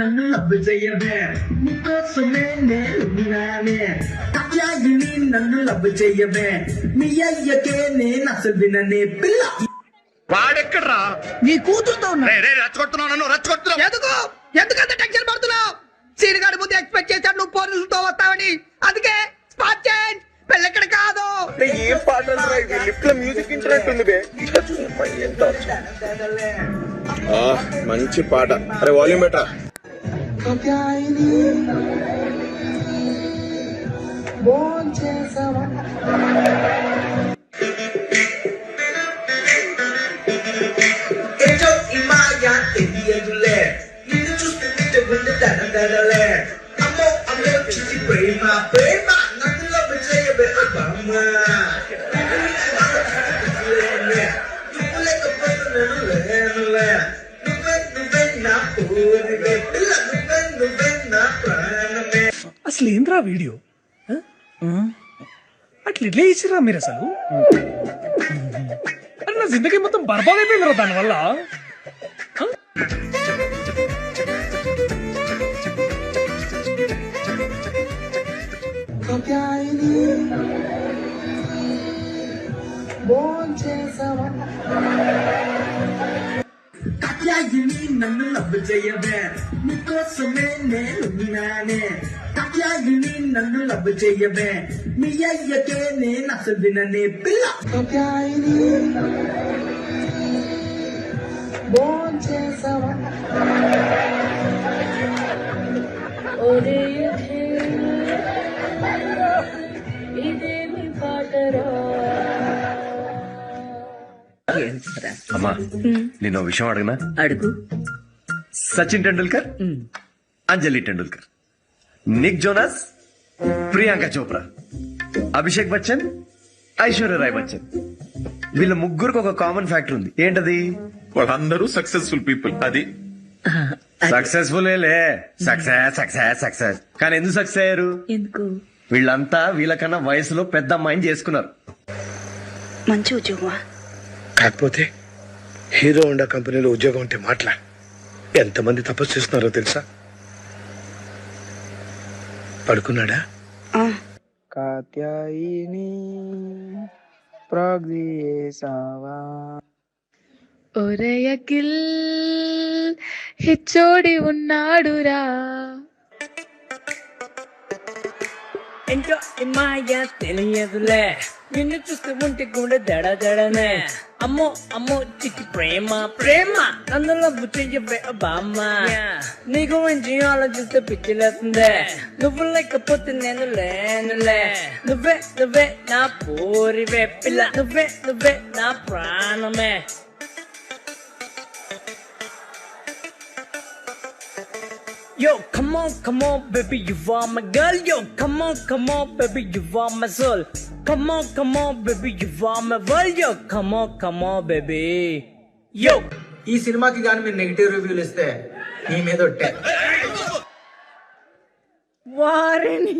నన్ను లవ్ చేయవే నీకోసమే నేను వినానే నన్ను లవ్ చేయవే మీ అయ్యకే నేను అసలు విననే పిల్ల వాడెక్కడ్రా నీ కూతురుతో ఉన్నా రెచ్చగొడుతున్నావు నన్ను రెచ్చగొడుతున్నావు ఎందుకంత టెన్షన్ పడుతున్నావు సీనిగాడి ముందు ఎక్స్పెక్ట్ చేశాడు నువ్వు పోలీసులతో వస్తావని అందుకే స్పాట్ చేంజ్ పెళ్ళెక్కడ కాదు ఏం పాట లిఫ్ట్ లో మ్యూజిక్ ఇచ్చినట్టుంది బే మంచి పాట అరే వాల్యూమ్ బెటా ప్రేమ ప్రేమ నన్ను లవ్ చేయవే బామ్మ అసలు ఏంద్రా వీడియో అట్లా ఎట్లా ఇచ్చిరా మీరు అసలు అరే నా జిందగీ మొత్తం బర్బాద్ అయిపోయిందిరా దానివల్ల నన్ను లవ్ చేయవే నీకోసమే నేను వినానే నన్ను లవ్ చేయవే మీ అయ్యకే నేను అసలు విననే పిల్ల అమ్మా నేను విషయం అడగనా అడుగు. సచిన్ టెండూల్కర్ అంజలి టెండూల్కర్ నిక్ జోనాస్ ప్రియాంక చోప్రా అభిషేక్ బచ్చన్ ఐశ్వర్య రాయ్ బచ్చన్ వీళ్ళ ముగ్గురికి ఒక కామన్ ఫ్యాక్టర్ ఉంది ఏంటది వాళ్ళందరూ సక్సెస్ఫుల్ పీపుల్ అది సక్సెస్ఫుల్ సక్సెస్ సక్సెస్ సక్సెస్ కానీ ఎందుకు సక్సెస్ అయ్యారు ఎందుకు? వీళ్ళంతా వీళ్ళకన్నా వయసులో పెద్ద అమ్మాయిని చేసుకున్నారు. మంచి ఉద్యోగమా? కాకపోతే హీరో హోండా కంపెనీలో ఉద్యోగం ఉంటే మాట్లా ఎంతమంది తపస్సు చేస్తున్నారో తెలుసా? పడుకున్నాడా? కాత్యాయిని ప్రాగ్దియేసావా ఒరయకిల్ హిచ్చోడి ఉన్నాడురా ఏంటో మాయ తెలియదులే నిన్ను చూస్తూ ఉంటే కూడా దడదడనే అమ్మో అమ్మో చిట్టి ప్రేమ ప్రేమ అందులో బుచ్చయ్యవే బామ్మ నీ గురించి ఆలోచిస్తే పిచ్చిలేస్తుందే నువ్వు లేకపోతే నేను లేనులే నువ్వే నువ్వే నా పూరివే పిల్ల నువ్వే నువ్వే నా ప్రాణమే Yo, come on, baby, you are my girl. Yo, come on, baby, you are my soul. Come on, baby, you are my world. Yo, come on, baby. Yo. ఈ సినిమాకి గాని మీరు నెగిటివ్ రివ్యూలు ఇస్తే నీ మీద ఒట్టే వారిని